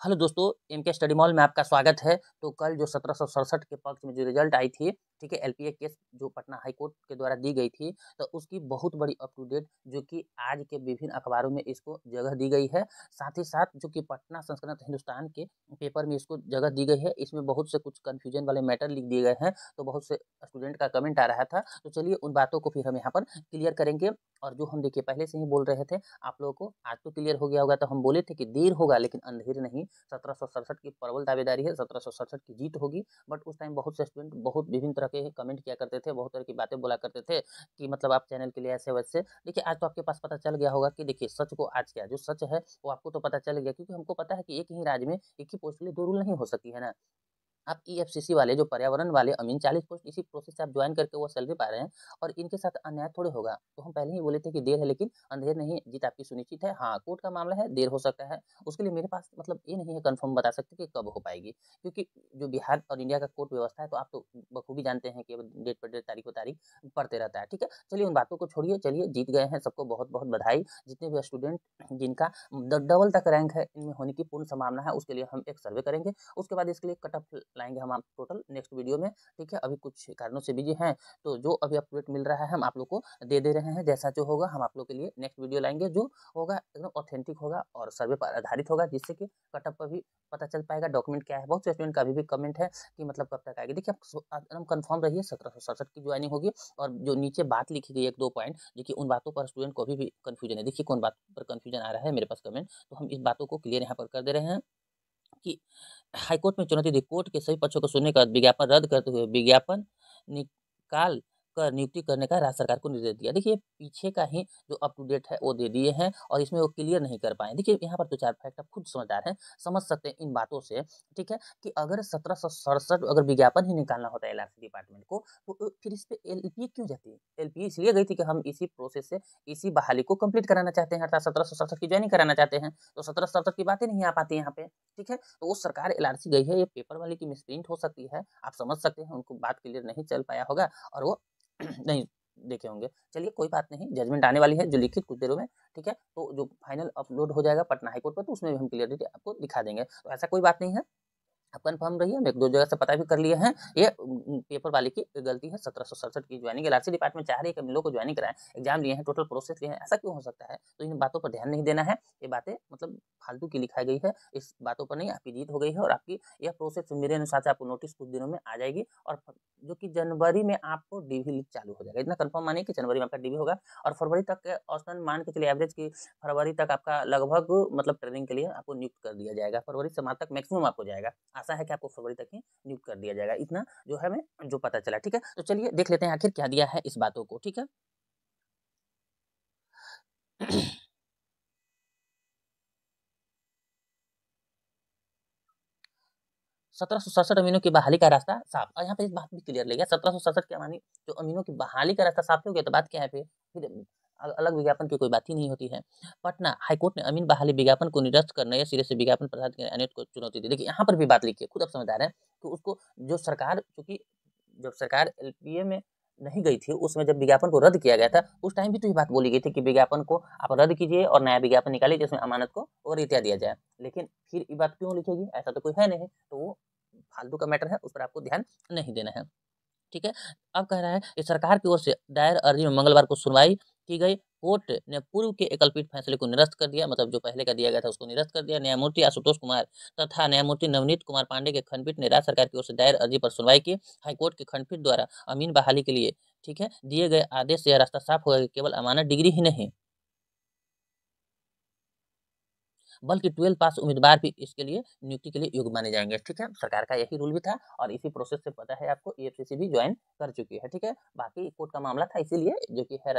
Hello दोस्तों, MK study mall में आपका स्वागत है। तो कल जो 1767 के पक्ष में जो रिजल्ट आई थी, ठीक है, एलपीए केस जो पटना हाई कोर्ट के द्वारा दी गई थी, तो उसकी बहुत बड़ी अप टू डेट जो कि आज के विभिन्न अखबारों में इसको जगह दी गई है। साथ ही साथ जो कि पटना संस्कृत हिंदुस्तान के पेपर में इसको जगह दी गई है। इसमें बहुत से कुछ कन्फ्यूजन वाले मैटर लिख दिए गए हैं, तो बहुत से स्टूडेंट का कमेंट आ रहा था। तो चलिए उन बातों को फिर हम यहाँ पर क्लियर करेंगे। और जो हम देखिए पहले से ही बोल रहे थे, आप लोगों को आज तो क्लियर हो गया होगा। तो हम बोले थे कि देर होगा लेकिन अंधेर नहीं। 1767 की प्रबल दावेदारी है, 1767 की जीत होगी। बट उस टाइम बहुत से स्टूडेंट बहुत विभिन्न तरह के कमेंट किया करते थे, बहुत तरह की बातें बोला करते थे कि मतलब आप चैनल के लिए ऐसे वैसे। देखिए आज तो आपके पास पता चल गया होगा कि देखिए सच को आज क्या जो सच है वो आपको तो पता चल गया, क्योंकि हमको पता है कि एक ही राज्य में एक ही पोस्ट के लिए दो रूल नहीं हो सकती है ना। आप ईएफसीसी वाले जो पर्यावरण वाले अमीन 40 पोस्ट इसी प्रोसेस से आप ज्वाइन करके वो सैलरी पा रहे हैं, और इनके साथ अन्याय थोड़े होगा। तो हम पहले ही बोले थे कि देर है लेकिन अंधेर नहीं, जीत आपकी सुनिश्चित है। हाँ, कोर्ट का मामला है, देर हो सकता है। उसके लिए मेरे पास मतलब ये नहीं है कंफर्म बता सकते कि कब हो पाएगी, क्योंकि जो बिहार और इंडिया का कोर्ट व्यवस्था है तो आप तो बखूबी जानते हैं कि अब डेट पर डेट तारीख पर तारीख पड़ते रहता है। ठीक है, चलिए उन बातों को छोड़िए, चलिए जीत गए हैं, सबको बहुत बहुत बधाई। जितने भी स्टूडेंट जिनका डबल तक रैंक है, इनमें होने की पूर्ण संभावना है, उसके लिए हम एक सर्वे करेंगे। उसके बाद इसके लिए कट ऑफ लाएंगे हम आप टोटल नेक्स्ट वीडियो में। ठीक है, अभी कुछ कारणों से बिजी हैं, तो जो अभी अपडेट मिल रहा है हम आप लोग को दे रहे हैं। जैसा जो होगा हम आप लोग के लिए नेक्स्ट वीडियो लाएंगे, जो होगा एकदम ऑथेंटिक होगा और सर्वे पर आधारित होगा, जिससे कि कट ऑफ पर भी पता चल पाएगा डॉक्यूमेंट क्या है। बहुत से स्टूडेंट का अभी भी कमेंट है कि मतलब कब तक आएगी। देखिए आप एकदम कंफर्म रहिए, 1767 की ज्वाइनिंग होगी। और जो नीचे बात लिखी गई एक दो पॉइंट, देखिए उन बातों पर स्टूडेंट को अभी भी कन्फ्यूजन है। देखिए कौन बात पर कन्फ्यूजन आ रहा है मेरे पास कमेंट, तो हम इस बातों को क्लियर यहाँ पर कर दे रहे हैं कि हाईकोर्ट में चुनौती दी। कोर्ट के सभी पक्षों को सुनने का विज्ञापन रद्द करते हुए विज्ञापन निकाल कर नियुक्ति करने का राज्य सरकार को निर्देश दिया। देखिए पीछे का ही जो अप टू डेट है वो दे दिए हैं, और इसमें वो क्लियर नहीं कर पाए। देखिए यहाँ पर तो चार फैक्ट आप खुद समझदार हैं, समझ सकते हैं इन बातों से। ठीक है, कि अगर 1767 अगर विज्ञापन ही निकालना होता है एलआरसी डिपार्टमेंट को, तो फिर इस पे एलपीए क्यों जाती है? एलपीए इसलिए गई थी कि हम इसी प्रोसेस से इसी बहाली को कंप्लीट कराना चाहते हैं, अर्थात 1767 की ज्वाइनिंग कराना चाहते हैं। तो 1767 की बातें नहीं आ पाती यहाँ पे। ठीक है, तो वो सरकार एलआरसी गई है, ये पेपर वाले की मिसप्रिंट हो सकती है, आप समझ सकते हैं, उनको बात क्लियर नहीं चल पाया होगा और वो नहीं देखे होंगे। चलिए कोई बात नहीं, जजमेंट आने वाली है जो लिखित कुछ देरों में। ठीक है, तो जो फाइनल अपलोड हो जाएगा पटना हाईकोर्ट पर, तो उसमें भी हम क्लियरिटी आपको दिखा देंगे। तो ऐसा कोई बात नहीं है, आप कन्फर्म रहिए। हम एक दो जगह से पता भी कर लिए हैं, ये पेपर वाले की गलती है। 1767 की ज्वाइनिंग एलआरसी डिपार्टमेंट चाह रही है कि हम लोग को ज्वाइनिंग कराएं, एग्जाम लिए हैं, टोटल प्रोसेस लिए हैं, ऐसा क्यों हो सकता है? तो इन बातों पर ध्यान नहीं देना है। ये बातें मतलब फालतू की लिखाई गई है, इस बातों पर नहीं। आपकी जीत हो गई है और आपकी यह प्रोसेस मेरे अनुसार से आपको नोटिस कुछ दिनों में आ जाएगी, और जो कि जनवरी में आपको डीवी लीक चालू हो जाएगा। इतना कंफर्म मानिए कि जनवरी में आपका डीवी होगा, और फरवरी तक के औसतन मान के चलिए एवरेज की फरवरी तक आपका लगभग मतलब ट्रेनिंग के लिए आपको नियुक्त कर दिया जाएगा। फरवरी से मार्च तक मैक्सिमम आपको जाएगा, आशा है कि आपको फरवरी तक ही नियुक्त कर दिया जाएगा। इतना जो है हमें जो पता चला। ठीक है, तो चलिए देख लेते हैं आखिर क्या दिया है इस बातों को। ठीक है, 1767 अमीनों की बहाली का रास्ता साफ। और यहाँ पे इस बात भी क्लियर ले गया, 1767 के मानी जो अमीनों की बहाली का रास्ता साफ हो गया, तो बात क्या है फिर अलग विज्ञापन की कोई बात ही नहीं होती है। पटना हाईकोर्ट ने अमीन बहाली विज्ञापन को निरस्त कर नए सिरे से विज्ञापन प्रसाद के अनुरोध को चुनौती दी। देखिए यहाँ पर भी बात लिखिए, खुद आप समझदार हैं, तो उसको जो सरकार, चूंकि जब सरकार एलपीए में नहीं गई थी, उसमें जब विज्ञापन को रद्द किया गया था, उस टाइम भी तो ये बात बोली गई थी कि विज्ञापन को आप रद्द कीजिए और नया विज्ञापन निकालिए जिसमें अमानत को और इत्यादि दिया जाए। लेकिन फिर ये बात क्यों लिखेगी? ऐसा तो कोई है नहीं, तो वो फालतू का मैटर है, उस पर आपको ध्यान नहीं देना है। ठीक है, अब कह रहा है कि सरकार की ओर से दायर अर्जी में मंगलवार को सुनवाई की गई। कोर्ट ने पूर्व के एकलपीठ फैसले को निरस्त कर दिया, मतलब जो पहले का दिया गया था उसको निरस्त कर दिया। न्यायमूर्ति आशुतोष कुमार तथा न्यायमूर्ति नवनीत कुमार पांडे के खंडपीठ ने राज्य सरकार की ओर से दायर अर्जी पर सुनवाई की। हाईकोर्ट के खंडपीठ द्वारा अमीन बहाली के लिए ठीक है दिए गए आदेश से यह रास्ता साफ होगा कि केवल अमानत डिग्री ही नहीं बल्कि 12 पास उम्मीदवार भी इसके लिए नियुक्ति के लिए योग्य माने जाएंगे। ठीक है, सरकार का यही रूल भी था, और इसी प्रोसेस से पता है आपको ईएफसीसी भी ज्वाइन कर चुकी है। ठीक है, बाकी कोर्ट का मामला था, इसीलिए जो कि है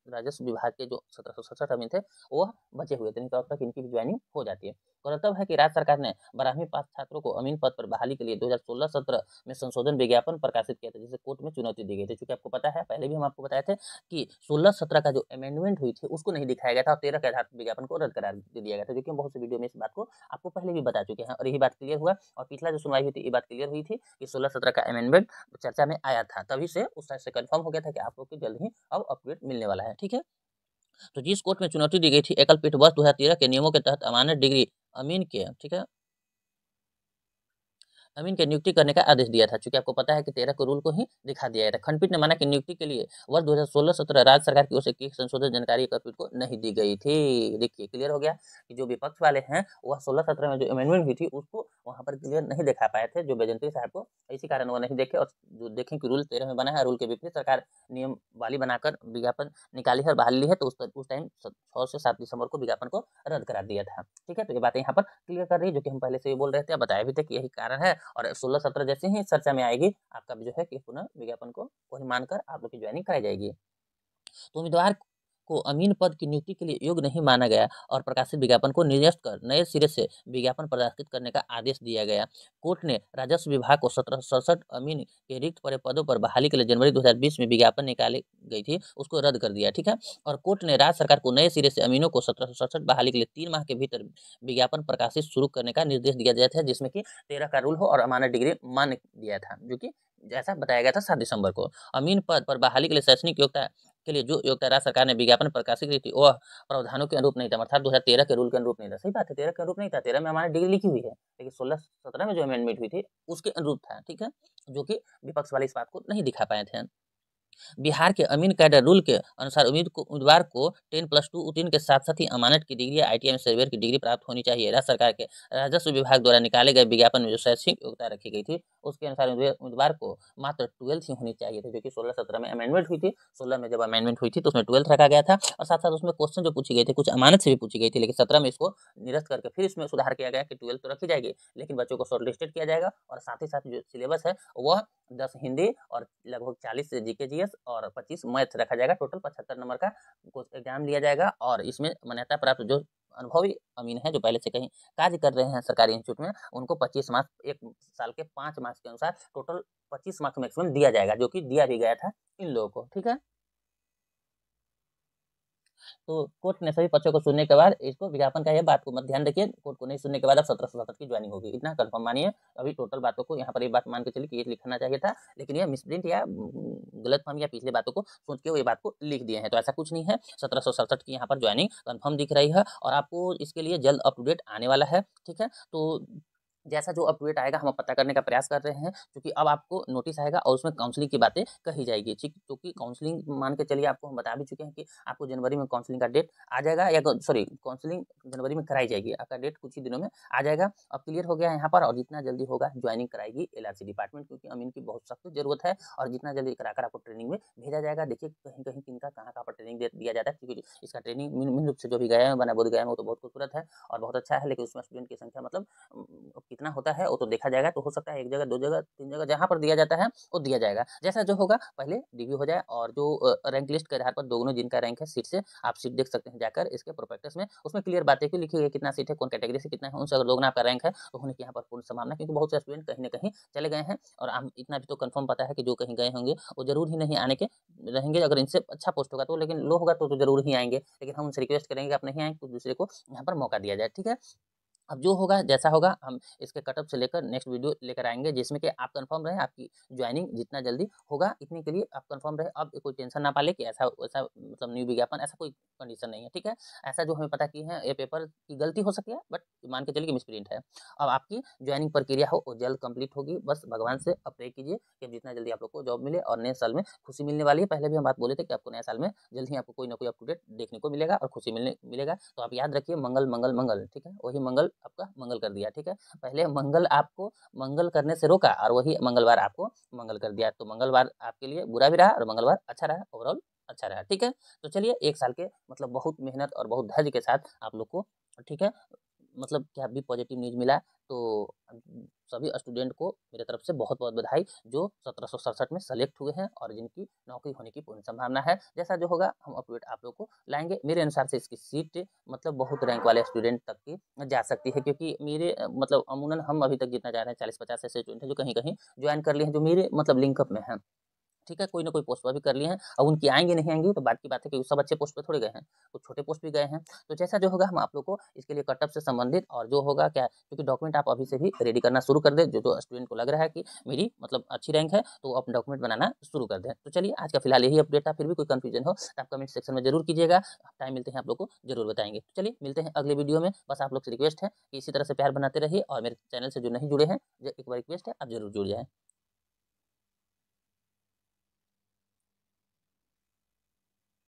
राजस्व विभाग के जो 1767 अमीन थे वो बचे हुए थे, नहीं तो अब तक इनकी भी ज्वाइनिंग हो जाती है। गौरतलब है कि राज्य सरकार ने 12वीं पास छात्रों को अमीन पद पर बहाली के लिए 2016-17 में संशोधन विज्ञापन प्रकाशित किया था, जिसे कोर्ट में चुनौती दी गई थी। चूंकि आपको पता है, पहले भी हम आपको बताए थे कि 16-17 का जो अमेंडमेंट हुई थी उसको नहीं दिखाया गया था, और 13 के आधार पर विज्ञापन को रद्द करार दे दिया गया था, जो कि हम बहुत से वीडियो में इस बात को आपको पहले भी बता चुके हैं, और यही बात क्लियर हुआ। और पिछला जो सुनवाई हुई थी, ये बात क्लियर हुई थी कि 16-17 का अमेंडमेंट चर्चा में आया था, तभी से उस साइड से कंफर्म हो गया था कि आप लोग को जल्द ही अब अपडेट मिलने वाला है। ठीक है, तो जिस कोर्ट में चुनौती दी गई थी एकल पीठ वर्ष 2013 के नियमों के तहत अमानत डिग्री अमीन के, ठीक है, अमीन के नियुक्ति करने का आदेश दिया था। चूंकि आपको पता है कि 13 के रूल को ही दिखा दिया गया था। खंडपीठ ने माना कि नियुक्ति के लिए वर्ष 2016-17 राज्य सरकार की ओर से की संशोधित जानकारी खंडपीठ को नहीं दी गई थी। देखिए क्लियर हो गया कि जो विपक्ष वाले हैं वह 16-17 में जो अमेंडमेंट हुई थी उसको वहां पर क्लियर नहीं दिखा पाए थे, जो बैजंत्री साहब को, इसी कारण वो नहीं देखे। और जो देखें कि रूल 13 में बना है, रूल के विपरीत सरकार नियम वाली बनाकर विज्ञापन निकाली है और बहाल ली है, तो उस टाइम 6 से 7 दिसंबर को विज्ञापन को रद्द करा दिया था। ठीक है, तो ये बातें यहाँ पर क्लियर कर रही है, जो कि हम पहले से ही बोल रहे थे, बताया भी थे कि यही कारण है। और 16-17 जैसे ही चर्चा में आएगी, आपका भी जो है कि पुनः विज्ञापन को वही मानकर आप लोग की ज्वाइनिंग कराई जाएगी। तो उम्मीदवार को अमीन पद की नियुक्ति के लिए योग्य नहीं माना गया और प्रकाशित विज्ञापन को निरस्त कर नए सिरे से विज्ञापन प्रकाशित करने का आदेश दिया गया। कोर्ट ने राजस्व विभाग को 1767 अमीन के रिक्त पड़े पदों पर बहाली के लिए जनवरी 2020 में विज्ञापन निकाली गई थी, उसको रद्द कर दिया। ठीक है, और कोर्ट ने राज्य सरकार को नए सिरे से अमीनों को 1767 बहाली के लिए 3 माह के भीतर विज्ञापन प्रकाशित शुरू करने का निर्देश दिया गया था, जिसमें कि 13 का रूल हो और अमानत डिग्री मान्य दिया था, जो कि जैसा बताया गया था 7 दिसंबर को। अमीन पद पर बहाली के लिए शैक्षणिक योग्यता के लिए जो योग्यता राज्य सरकार ने विज्ञापन प्रकाशित की थी, वह प्रावधानों के अनुरूप नहीं था, अर्थात 2013 के रूल के अनुरूप नहीं था। सही बात है, 13 के अनुरूप नहीं था, 13 में हमारी डिग्री लिखी हुई है, लेकिन 16-17 में जो अमेंडमेंट हुई थी उसके अनुरूप था। ठीक है, जो कि विपक्ष वाले इस बात को नहीं दिखा पाए थे। बिहार के अमीन कैडर रूल के अनुसार उम्मीदवार को 10+2 उत्तीर्ण के साथ साथ ही अमानत की डिग्री या ITI में सर्वेयर की डिग्री प्राप्त होनी चाहिए। राज्य सरकार के राजस्व विभाग द्वारा निकाले गए विज्ञापन में जो शैक्षिक योग्यता रखी गई थी उसके अनुसार उम्मीदवार को मात्र 12th ही होनी चाहिए थी, जो कि 16-17 में अमेंडमेंट हुई थी। 16 में जब अमेंडमेंट हुई थी तो उसमें 12th रखा गया था, और साथ साथ उसमें क्वेश्चन जो पूछी गई थी कुछ अमानत से भी पूछी गई थी, लेकिन 17 में इसको निरस्त करके फिर इसमें सुधार किया गया कि 12 तो रखी जाएगी, लेकिन बच्चों को शॉर्ट लिस्टेड किया जाएगा। और साथ ही साथ जो सिलेबस है वह 10 हिंदी और लगभग 40 GK GS और 25 मैथ रखा जाएगा। टोटल 75 नंबर का एग्जाम लिया जाएगा। और इसमें मान्यता प्राप्त जो अनुभवी अमीन है, जो पहले से कहीं कार्य कर रहे हैं सरकारी इंस्टीट्यूट में, उनको 25 मार्क्स, एक साल के 5 मार्क्स के अनुसार टोटल 25 मार्क्स मैक्सिमम दिया जाएगा, जो कि दिया भी गया था इन लोगों को। ठीक है, तो कोर्ट ने सभी पक्षों को सुनने के बाद इसको विज्ञापन का ये बात को मत ध्यान रखिए, कोर्ट को नहीं सुनने के बाद अब 1767 की ज्वाइनिंग होगी, इतना कंफर्म मानिए। अभी टोटल बातों को यहाँ पर ये बात मान के चलिए कि ये लिखना चाहिए था, लेकिन ये मिसप्रिंट या गलत फहमी या पिछले बातों को सोच के वो ये बात को लिख दिए हैं, तो ऐसा कुछ नहीं है। 1767 की यहाँ पर ज्वाइनिंग कंफर्म दिख रही है और आपको इसके लिए जल्द अप टू डेट आने वाला है। ठीक है, तो जैसा जो अपडेट आएगा हम पता करने का प्रयास कर रहे हैं, क्योंकि अब आपको नोटिस आएगा और उसमें काउंसलिंग की बातें कही जाएगी। ठीक, क्योंकि काउंसलिंग मान के चलिए, आपको हम बता भी चुके हैं कि आपको जनवरी में काउंसलिंग का डेट आ जाएगा, या सॉरी काउंसलिंग जनवरी में कराई जाएगी, आपका डेट कुछ ही दिनों में आ जाएगा। अब क्लियर हो गया है यहाँ पर, और जितना जल्दी होगा ज्वाइनिंग कराएगी LRC डिपार्टमेंट, क्योंकि अमीन की बहुत सख्त जरूरत है, और जितना जल्दी कराकर आपको ट्रेनिंग में भेजा जाएगा। देखिए कहीं कहीं किनका कहाँ पर ट्रेनिंग दिया जाता है, क्योंकि इसका ट्रेनिंग मेन रूप से जो भी गया है बना बोध गया है वो तो बहुत खूबसूरत है और बहुत अच्छा है, लेकिन उसमें स्टूडेंट की संख्या मतलब कितना होता है वो तो देखा जाएगा। तो हो सकता है 1 जगह 2 जगह 3 जगह जहाँ पर दिया जाता है वो दिया जाएगा। जैसा जो होगा पहले रिव्यू हो जाए, और जो रैंक लिस्ट के आधार पर दोनों जिनका रैंक है सीट से, आप सीट देख सकते हैं जाकर इसके प्रोस्पेक्टस में, उसमें क्लियर बातें क्यों लिखी गई, कितना सीट है, कौन कैटेगरी से कितना है, उनसे अगर दोगुना आपका रैंक है तो होने की यहाँ पर पूर्ण संभावना, क्योंकि बहुत से स्टूडेंट कहीं ना कहीं चले गए हैं। और हम इतना भी तो कंफर्म पता है कि जो कहीं गए होंगे वो जरूर ही नहीं आने के रहेंगे, अगर इनसे अच्छा पोस्ट होगा तो, लेकिन लो होगा तो जरूर ही आएंगे, लेकिन हम उनसे रिक्वेस्ट करेंगे कि आप नहीं आए, कुछ दूसरे को यहाँ पर मौका दिया जाए। ठीक है, अब जो होगा जैसा होगा हम इसके कटअप से लेकर नेक्स्ट वीडियो लेकर आएंगे, जिसमें कि आप कंफर्म रहे, आपकी ज्वाइनिंग जितना जल्दी होगा इतने के लिए आप कंफर्म रहे। अब कोई टेंशन ना पाले कि ऐसा ऐसा मतलब न्यू विज्ञापन ऐसा कोई कंडीशन नहीं है। ठीक है, ऐसा जो हमें पता की है ये पेपर की गलती हो सकती है, बट मान के चलिए कि मिसप्रिंट है। अब आपकी ज्वाइनिंग प्रक्रिया हो वो जल्द कंप्लीट होगी, बस भगवान से प्रे कीजिए कि जितना जल्दी आप लोग को जॉब मिले और नए साल में खुशी मिलने वाली है। पहले भी हम बात बोले थे कि आपको नए साल में जल्द ही आपको कोई ना कोई अप टू डेट देखने को मिलेगा और खुशी मिलेगा। तो आप याद रखिए, मंगल मंगल मंगल। ठीक है, वही मंगल आपका मंगल कर दिया। ठीक है, पहले मंगल आपको मंगल करने से रोका और वही मंगलवार आपको मंगल कर दिया। तो मंगलवार आपके लिए बुरा भी रहा और मंगलवार अच्छा रहा, ओवरऑल अच्छा रहा। ठीक है, तो चलिए 1 साल के मतलब बहुत मेहनत और बहुत धैर्य के साथ आप लोग को, ठीक है, मतलब क्या भी पॉजिटिव न्यूज़ मिला, तो सभी स्टूडेंट को मेरे तरफ से बहुत बहुत बधाई, जो 1767 में सेलेक्ट हुए हैं और जिनकी नौकरी होने की पूर्ण संभावना है। जैसा जो होगा हम अपडेट आप लोग को लाएंगे। मेरे अनुसार से इसकी सीट मतलब बहुत रैंक वाले स्टूडेंट तक की जा सकती है, क्योंकि मेरे मतलब अमूमन हम अभी तक जितना जा रहे हैं 40-50 ऐसे स्टूडेंट हैं जो कहीं कहीं ज्वाइन कर लिए हैं, जो मेरे मतलब लिंकअप में हैं। ठीक है, कोई ना कोई पोस्ट पर भी कर लिए हैं। अब उनकी आएँगी नहीं आएँगी तो बात की बात है कि सब अच्छे पोस्ट पे थोड़े गए हैं, कुछ छोटे पोस्ट भी गए हैं। तो जैसा जो होगा हम आप लोग को इसके लिए कट ऑफ से संबंधित और जो होगा क्या, क्योंकि डॉक्यूमेंट आप अभी से भी रेडी करना शुरू कर दें। जो स्टूडेंट को लग रहा है कि मेरी मतलब अच्छी रैंक है तो आप डॉक्यूमेंट बनाना शुरू कर दें। तो चलिए आज का फिलहाल यही अपडेट था, फिर भी कोई कन्फ्यूजन हो तो आप कमेंट सेक्शन में ज़रूर कीजिएगा। टाइम मिलते हैं आप लोग को ज़रूर बताएँगे। तो चलिए मिलते हैं अगले वीडियो में। बस आप लोग से रिक्वेस्ट है कि इसी तरह से प्यार बनाते रहिए और मेरे चैनल से जो नहीं जुड़े हैं, एक बार रिक्वेस्ट है आप ज़रूर जुड़ जाएँ।